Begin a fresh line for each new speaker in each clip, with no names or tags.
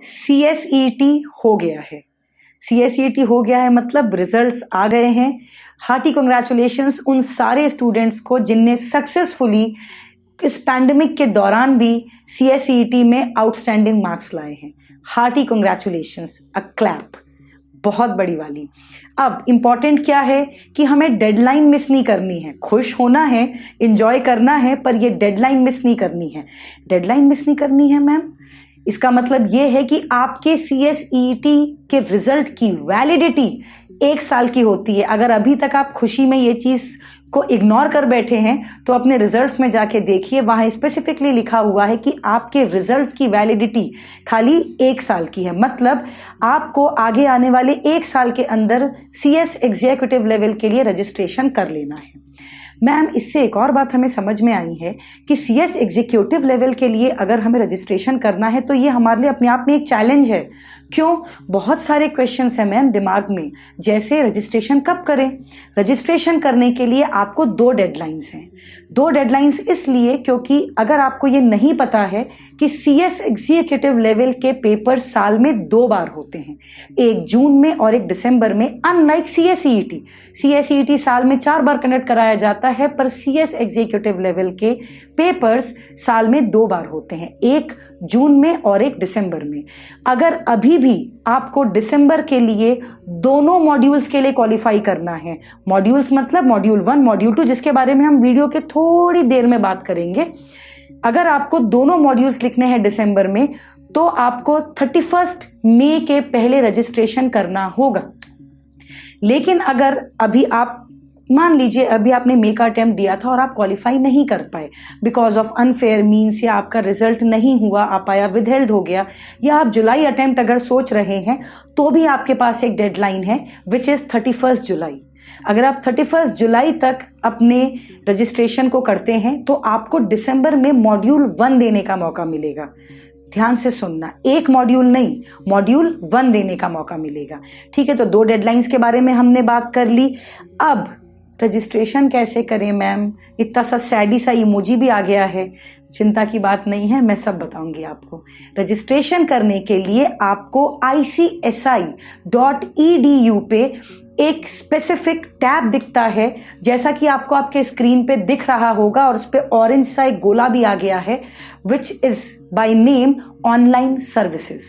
CSET हो गया है। CSET हो गया है मतलब रिजल्ट्स आ गए हैं। हार्टी कॉन्ग्रेचुलेशंस उन सारे स्टूडेंट्स को जिनने सक्सेसफुली इस पैंडेमिक के दौरान भी CSET में आउटस्टैंडिंग मार्क्स लाए हैं। हार्टी कॉन्ग्रेचुलेशंस, अ क्लैप, बहुत बड़ी वाली। अब इम्पॉर्टेंट क्या है कि हमें डेडलाइन मिस नहीं करनी है। खुश होना है, इंजॉय करना है, पर ये डेडलाइन मिस नहीं करनी है। डेडलाइन मिस नहीं करनी है मैम, इसका मतलब ये है कि आपके CSET के रिजल्ट की वैलिडिटी 1 साल की होती है। अगर अभी तक आप खुशी में ये चीज़ को इग्नोर कर बैठे हैं तो अपने रिजल्ट्स में जाके देखिए, वहाँ स्पेसिफिकली लिखा हुआ है कि आपके रिजल्ट्स की वैलिडिटी खाली 1 साल की है। मतलब आपको आगे आने वाले 1 साल के अंदर CS एग्जीक्यूटिव लेवल के लिए रजिस्ट्रेशन कर लेना है। मैम, इससे एक और बात हमें समझ में आई है कि CS एग्जीक्यूटिव लेवल के लिए अगर हमें रजिस्ट्रेशन करना है तो ये हमारे लिए अपने आप में एक चैलेंज है। क्यों? बहुत सारे क्वेश्चंस हैं मैम दिमाग में, जैसे रजिस्ट्रेशन कब करें। रजिस्ट्रेशन करने के लिए आपको 2 डेडलाइंस हैं। 2 डेडलाइंस इसलिए क्योंकि अगर आपको ये नहीं पता है कि CS एग्जीक्यूटिव लेवल के पेपर साल में 2 बार होते हैं, एक जून में और एक दिसंबर में। अनलाइक CSET साल में 4 बार कंडक्ट कराया जाता है, पर CS एग्जीक्यूटिव लेवल के पेपर्स साल में 2 बार होते हैं, एक जून में और एक दिसंबर में। अगर अभी भी आपको दिसंबर के लिए दोनों मॉड्यूल्स के लिए क्वालिफाई करना है, मॉड्यूल्स मतलब मॉड्यूल 1, मॉड्यूल 2, जिसके बारे में हम वीडियो के थोड़ी देर में बात करेंगे। अगर आपको दोनों मॉड्यूल्स लिखने हैं दिसंबर में तो आपको 31 मई के पहले रजिस्ट्रेशन करना होगा। लेकिन अगर अभी आप मान लीजिए अभी आपने मई का अटेम्प्ट दिया था और आप क्वालिफाई नहीं कर पाए बिकॉज ऑफ अनफेयर मीन्स, या आपका रिजल्ट नहीं हुआ, आप आया विदहेल्ड हो गया, या आप जुलाई अटेम्प्ट अगर सोच रहे हैं तो भी आपके पास एक डेडलाइन है विच इज 31 जुलाई। अगर आप 31 जुलाई तक अपने रजिस्ट्रेशन को करते हैं तो आपको दिसंबर में मॉड्यूल 1 देने का मौका मिलेगा। ध्यान से सुनना, एक मॉड्यूल नहीं, मॉड्यूल 1 देने का मौका मिलेगा। ठीक है, तो 2 डेडलाइंस के बारे में हमने बात कर ली। अब रजिस्ट्रेशन कैसे करें मैम? इतना सा सैडी सा इमोजी भी आ गया है। चिंता की बात नहीं है, मैं सब बताऊंगी आपको। रजिस्ट्रेशन करने के लिए आपको ICSI.edu पे एक स्पेसिफिक टैब दिखता है, जैसा कि आपको आपके स्क्रीन पे दिख रहा होगा, और उस पे ऑरेंज सा एक गोला भी आ गया है which is by name online services.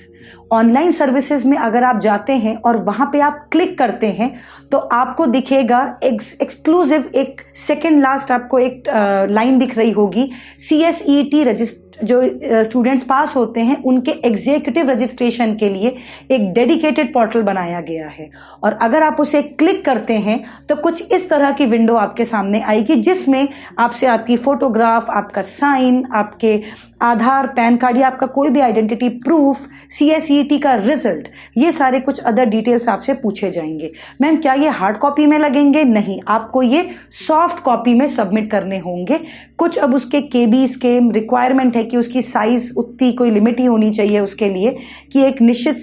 Online services में अगर आप जाते हैं और वहां पे आप क्लिक करते हैं तो आपको दिखेगा एक्सक्लूसिव, एक सेकेंड लास्ट आपको एक लाइन दिख रही होगी, CSET जो स्टूडेंट्स पास होते हैं उनके एग्जीक्यूटिव रजिस्ट्रेशन के लिए एक डेडिकेटेड पोर्टल बनाया गया है। और अगर आप उसे क्लिक करते हैं तो कुछ इस तरह की विंडो आपके सामने आएगी, जिसमें आपसे आपकी फोटोग्राफ, आपका साइन, आपके आधार, पैन कार्ड या आपका कोई भी आइडेंटिटी प्रूफ, CSET का रिजल्ट, ये सारे कुछ अदर डिटेल्स आपसे पूछे जाएंगे। मैम, क्या ये हार्ड कॉपी में लगेंगे? नहीं, आपको ये सॉफ्ट कॉपी में सबमिट करने होंगे। कुछ अब उसके KBs के रिक्वायरमेंट है कि उसकी साइज उतनी कोई लिमिट ही होनी चाहिए उसके लिए कि एक निश्चित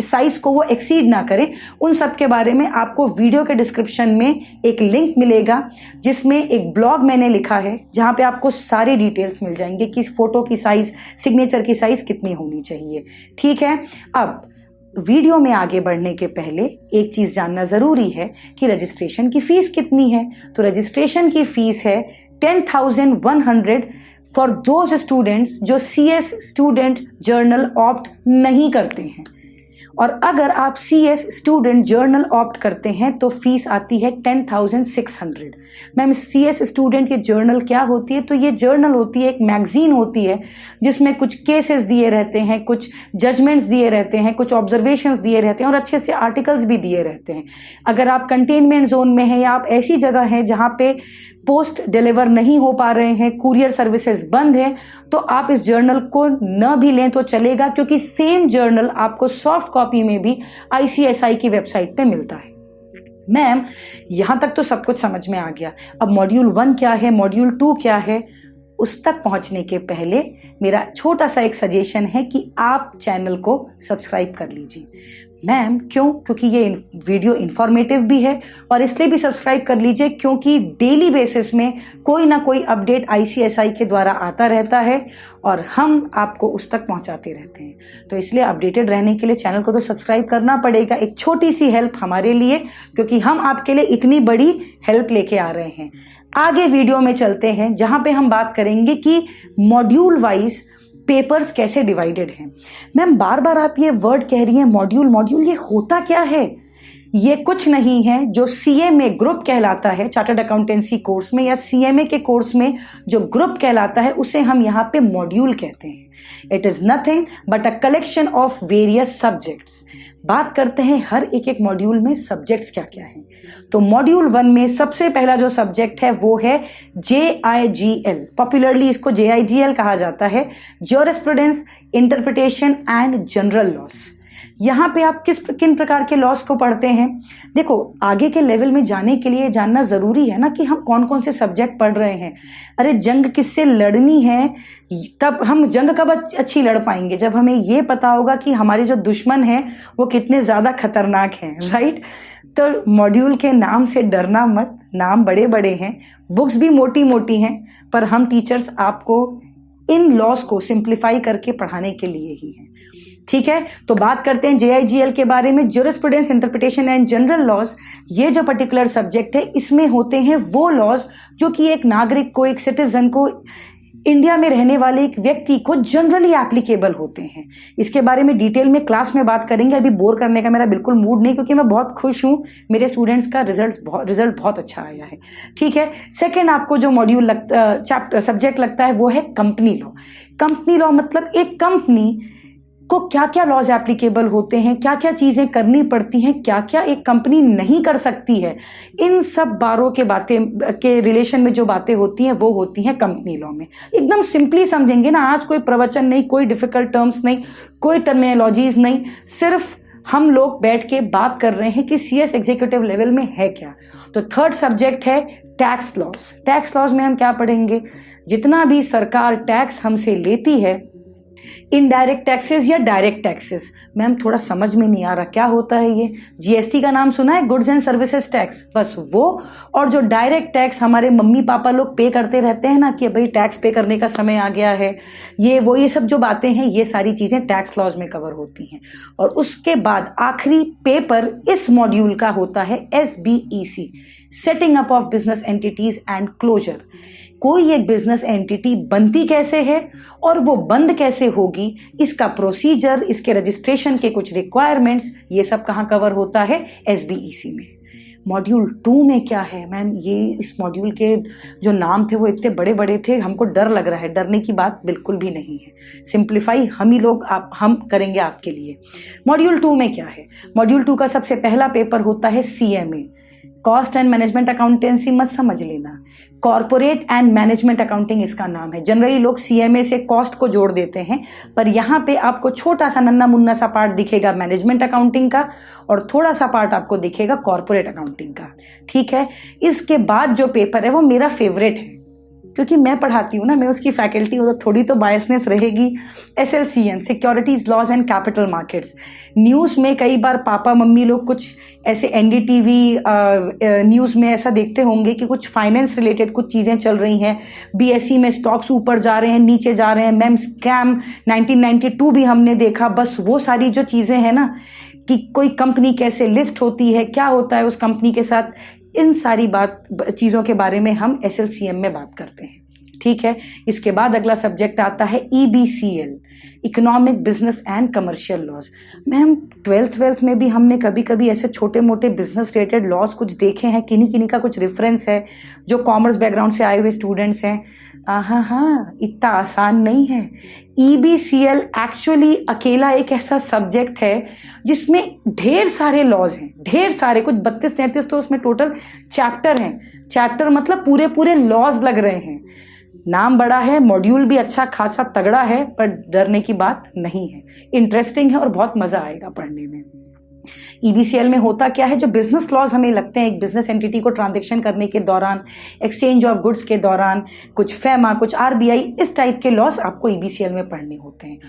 साइज को वो एक्सीड ना करे। उन सब के बारे में आपको वीडियो के डिस्क्रिप्शन में एक लिंक मिलेगा, जिसमें एक ब्लॉग मैंने लिखा है जहां पे आपको सारे डिटेल्स मिल जाएंगे कि फोटो की साइज, सिग्नेचर की साइज कितनी होनी चाहिए। ठीक है, अब वीडियो में आगे बढ़ने के पहले एक चीज जानना जरूरी है कि रजिस्ट्रेशन की फीस कितनी है। तो रजिस्ट्रेशन की फीस है 10,100 फॉर दोज स्टूडेंट्स जो CS स्टूडेंट जर्नल ऑप्ट नहीं करते हैं। और अगर आप CS स्टूडेंट जर्नल ऑप्ट करते हैं तो फीस आती है 10,600। मैम, CS स्टूडेंट ये जर्नल क्या होती है? तो ये जर्नल होती है, एक मैगजीन होती है जिसमें कुछ केसेस दिए रहते हैं, कुछ जजमेंट्स दिए रहते हैं, कुछ ऑब्जर्वेशंस दिए रहते हैं और अच्छे से आर्टिकल्स भी दिए रहते हैं। अगर आप कंटेनमेंट जोन में हैं या आप ऐसी जगह हैं जहां पे पोस्ट डिलीवर नहीं हो पा रहे हैं, कुरियर सर्विसेज बंद है, तो आप इस जर्नल को न भी लें तो चलेगा, क्योंकि सेम जर्नल आपको सॉफ्ट कॉपी में भी ICSI की वेबसाइट पे मिलता है। मैम, यहां तक तो सब कुछ समझ में आ गया। अब मॉड्यूल 1 क्या है, मॉड्यूल 2 क्या है, उस तक पहुंचने के पहले मेरा छोटा सा एक सजेशन है कि आप चैनल को सब्सक्राइब कर लीजिए। मैम क्यों? क्योंकि ये वीडियो इन्फॉर्मेटिव भी है और इसलिए भी सब्सक्राइब कर लीजिए क्योंकि डेली बेसिस में कोई ना कोई अपडेट ICSI के द्वारा आता रहता है और हम आपको उस तक पहुंचाते रहते हैं। तो इसलिए अपडेटेड रहने के लिए चैनल को तो सब्सक्राइब करना पड़ेगा। एक छोटी सी हेल्प हमारे लिए, क्योंकि हम आपके लिए इतनी बड़ी हेल्प लेके आ रहे हैं। आगे वीडियो में चलते हैं जहां पे हम बात करेंगे कि मॉड्यूल वाइज पेपर्स कैसे डिवाइडेड हैं। मैम बार बार आप ये वर्ड कह रही हैं मॉड्यूल मॉड्यूल, ये होता क्या है? ये कुछ नहीं है जो CMA ग्रुप कहलाता है चार्टर्ड अकाउंटेंसी कोर्स में, या CMA के कोर्स में जो ग्रुप कहलाता है उसे हम यहाँ पे मॉड्यूल कहते हैं। It is nothing but a collection of various subjects. बात करते हैं हर एक मॉड्यूल में सब्जेक्ट्स क्या क्या हैं। तो मॉड्यूल 1 में सबसे पहला जो सब्जेक्ट है वो है JIGL, पॉपुलरली इसको JIGL कहा जाता है, jurisprudence, interpretation and general loss. यहाँ पे आप किन प्रकार के लॉस को पढ़ते हैं? देखो, आगे के लेवल में जाने के लिए जानना जरूरी है ना कि हम कौन कौन से सब्जेक्ट पढ़ रहे हैं। अरे जंग किससे लड़नी है, तब हम जंग कब अच्छी लड़ पाएंगे? जब हमें ये पता होगा कि हमारे जो दुश्मन हैं वो कितने ज्यादा खतरनाक हैं, राइट? तो मॉड्यूल के नाम से डरना मत, नाम बड़े बड़े हैं, बुक्स भी मोटी मोटी हैं, पर हम टीचर्स आपको इन लॉस को सिंप्लीफाई करके पढ़ाने के लिए ही हैं। ठीक है, तो बात करते हैं JIGL के बारे में, jurisprudence, interpretation and general loss. ये जो पर्टिकुलर सब्जेक्ट है इसमें होते हैं वो लॉज जो कि एक नागरिक को, एक सिटीजन को, इंडिया में रहने वाले एक व्यक्ति को जनरली एप्लीकेबल होते हैं। इसके बारे में डिटेल में क्लास में बात करेंगे, अभी बोर करने का मेरा बिल्कुल मूड नहीं, क्योंकि मैं बहुत खुश हूँ, मेरे स्टूडेंट्स का रिजल्ट बहुत अच्छा आया है। ठीक है, सेकंड आपको जो मॉड्यूल सब्जेक्ट लगता है वो है कंपनी लॉ। कंपनी लॉ मतलब एक कंपनी को क्या क्या लॉज एप्लीकेबल होते हैं, क्या क्या चीजें करनी पड़ती हैं, क्या क्या एक कंपनी नहीं कर सकती है, इन सब बारों के बातें के रिलेशन में जो बातें होती हैं वो होती हैं कंपनी लॉ में। एकदम सिंपली समझेंगे ना, आज कोई प्रवचन नहीं, कोई डिफिकल्ट टर्म्स नहीं, कोई टर्मिनोलॉजीज नहीं, सिर्फ हम लोग बैठ के बात कर रहे हैं कि CS एग्जीक्यूटिव लेवल में है क्या। तो थर्ड सब्जेक्ट है टैक्स लॉस। टैक्स लॉस में हम क्या पढ़ेंगे? जितना भी सरकार टैक्स हमसे लेती है, इनडायरेक्ट टैक्सेस या डायरेक्ट टैक्सेस। मैम थोड़ा समझ में नहीं आ रहा क्या होता है ये? GST का नाम सुना है, गुड्स एंड सर्विसेज टैक्स, बस वो। और जो डायरेक्ट टैक्स हमारे मम्मी पापा लोग पे करते रहते हैं ना कि भाई टैक्स पे करने का समय आ गया है, ये सब जो बातें हैं, ये सारी चीजें टैक्स लॉज में कवर होती हैं। और उसके बाद आखिरी पेपर इस मॉड्यूल का होता है SBEC, setting up of business entities and closure. कोई एक बिजनेस एंटिटी बनती कैसे है और वो बंद कैसे होगी, इसका प्रोसीजर, इसके रजिस्ट्रेशन के कुछ रिक्वायरमेंट्स, ये सब कहाँ कवर होता है? SBEC में। मॉड्यूल 2 में क्या है? मैम ये इस मॉड्यूल के जो नाम थे वो इतने बड़े बड़े थे, हमको डर लग रहा है। डरने की बात बिल्कुल भी नहीं है, सिंप्लीफाई हम ही लोग हम करेंगे आपके लिए। मॉड्यूल 2 में क्या है? मॉड्यूल 2 का सबसे पहला पेपर होता है CMA, cost and management accountancy मत समझ लेना, कॉर्पोरेट एंड मैनेजमेंट अकाउंटिंग इसका नाम है। जनरली लोग CMA से कॉस्ट को जोड़ देते हैं, पर यहाँ पे आपको छोटा सा नन्ना मुन्ना सा पार्ट दिखेगा मैनेजमेंट अकाउंटिंग का और थोड़ा सा पार्ट आपको दिखेगा कॉर्पोरेट अकाउंटिंग का। ठीक है, इसके बाद जो पेपर है वो मेरा फेवरेट है, क्योंकि मैं पढ़ाती हूँ ना, मैं उसकी फैकल्टी हूँ, तो थोड़ी तो बायसनेस रहेगी। SLCM, securities laws and capital markets. News में कई बार पापा मम्मी लोग कुछ ऐसे NDTV न्यूज़ में ऐसा देखते होंगे कि कुछ फाइनेंस रिलेटेड कुछ चीज़ें चल रही हैं, BSE में स्टॉक्स ऊपर जा रहे हैं, नीचे जा रहे हैं। मैम स्कैम 1992 भी हमने देखा। बस वो सारी जो चीज़ें हैं ना कि कोई कंपनी कैसे लिस्ट होती है, क्या होता है उस कंपनी के साथ, इन सारी चीज़ों के बारे में हम SLCM में बात करते हैं। ठीक है, इसके बाद अगला सब्जेक्ट आता है EBCL, economic, business and commercial laws. Ma'am 12th में भी हमने कभी कभी ऐसे छोटे मोटे बिजनेस रिलेटेड लॉज कुछ देखे हैं, किन्हीं का कुछ रेफरेंस है जो कॉमर्स बैकग्राउंड से आए हुए स्टूडेंट्स हैं। हाँ, इतना आसान नहीं है। EBCL एक्चुअली अकेला एक ऐसा सब्जेक्ट है जिसमें ढेर सारे लॉज हैं, ढेर सारे, कुछ 32-33 तो उसमें टोटल चैप्टर हैं। चैप्टर मतलब पूरे लॉज लग रहे हैं। नाम बड़ा है, मॉड्यूल भी अच्छा खासा तगड़ा है, पर डरने की बात नहीं है, इंटरेस्टिंग है और बहुत मजा आएगा पढ़ने में। EBCL में होता क्या है? जो बिजनेस लॉज हमें लगते हैं एक बिजनेस एंटिटी को ट्रांजैक्शन करने के दौरान, एक्सचेंज ऑफ गुड्स के दौरान, कुछ FEMA, कुछ RBI, इस टाइप के लॉज आपको EBCL में पढ़ने होते हैं।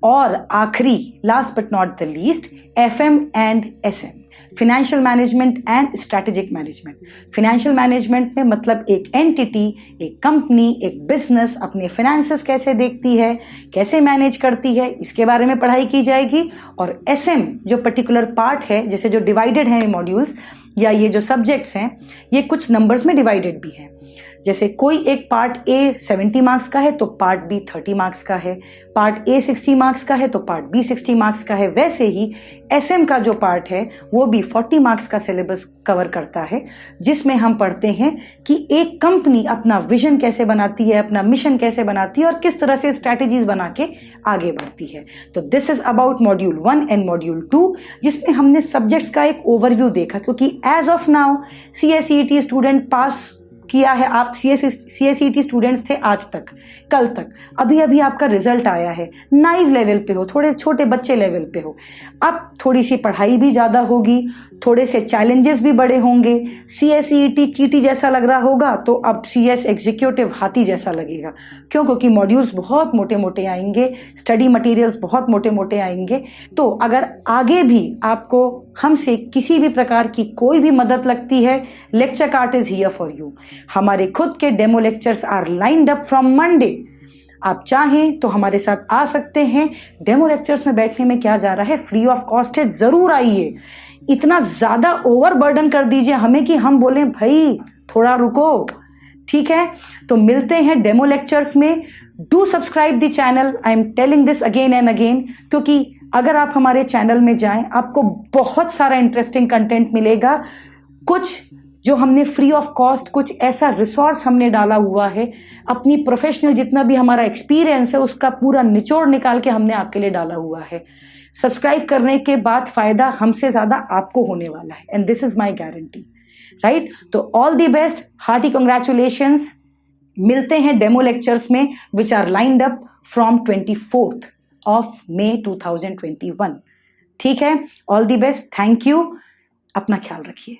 और आखिरी last but not the least FM and SM, financial management and strategic management. Financial management में मतलब एक एंटिटी, एक कंपनी, एक बिजनेस अपने फाइनेंसेस कैसे देखती है, कैसे मैनेज करती है, इसके बारे में पढ़ाई की जाएगी। और SM जो पर्टिकुलर पार्ट है, जैसे जो डिवाइडेड है मॉड्यूल्स या ये जो सब्जेक्ट्स हैं, ये कुछ नंबर्स में डिवाइडेड भी हैं। जैसे कोई एक पार्ट A 70 मार्क्स का है तो पार्ट B 30 मार्क्स का है, पार्ट A 60 मार्क्स का है तो पार्ट B 60 मार्क्स का है। वैसे ही SM का जो पार्ट है वो भी 40 मार्क्स का सिलेबस कवर करता है, जिसमें हम पढ़ते हैं कि एक कंपनी अपना विजन कैसे बनाती है, अपना मिशन कैसे बनाती है और किस तरह से स्ट्रैटेजीज बना के आगे बढ़ती है। तो this is about module 1 and module 2, जिसमें हमने सब्जेक्ट्स का एक ओवरव्यू देखा, क्योंकि as of now CSET student pass किया है। आप CSET स्टूडेंट्स थे आज तक, कल तक, अभी अभी आपका रिजल्ट आया है, नाइव लेवल पे हो, थोड़े छोटे बच्चे लेवल पे हो। अब थोड़ी सी पढ़ाई भी ज़्यादा होगी, थोड़े से चैलेंजेस भी बड़े होंगे। CSET चीटी जैसा लग रहा होगा तो अब CS एग्जीक्यूटिव हाथी जैसा लगेगा। क्यों? क्योंकि मॉड्यूल्स बहुत मोटे मोटे आएंगे, स्टडी मटेरियल्स बहुत मोटे मोटे आएंगे। तो अगर आगे भी आपको हमसे किसी भी प्रकार की कोई भी मदद लगती है, lecture cart is here for you. हमारे खुद के demo lectures are lined up from Monday. आप चाहें तो हमारे साथ आ सकते हैं। डेमो लेक्चर्स में बैठने में क्या जा रहा है, फ्री ऑफ कॉस्ट है, जरूर आइए। इतना ज्यादा ओवरबर्डन कर दीजिए हमें कि हम बोले भाई थोड़ा रुको, ठीक है? तो मिलते हैं डेमो लेक्चर्स में। Do subscribe the channel, I am telling this again and again, क्योंकि अगर आप हमारे चैनल में जाएं आपको बहुत सारा इंटरेस्टिंग कंटेंट मिलेगा। कुछ जो हमने फ्री ऑफ कॉस्ट, कुछ ऐसा रिसोर्स हमने डाला हुआ है, अपनी प्रोफेशनल जितना भी हमारा एक्सपीरियंस है उसका पूरा निचोड़ निकाल के हमने आपके लिए डाला हुआ है। सब्सक्राइब करने के बाद फायदा हमसे ज्यादा आपको होने वाला है, and this is my guarantee, right? तो all the best, hearty congratulations. मिलते हैं डेमो लेक्चर्स में which are lined up from 24th of May 2021। ठीक है? All the best, thank you, अपना ख्याल रखिए।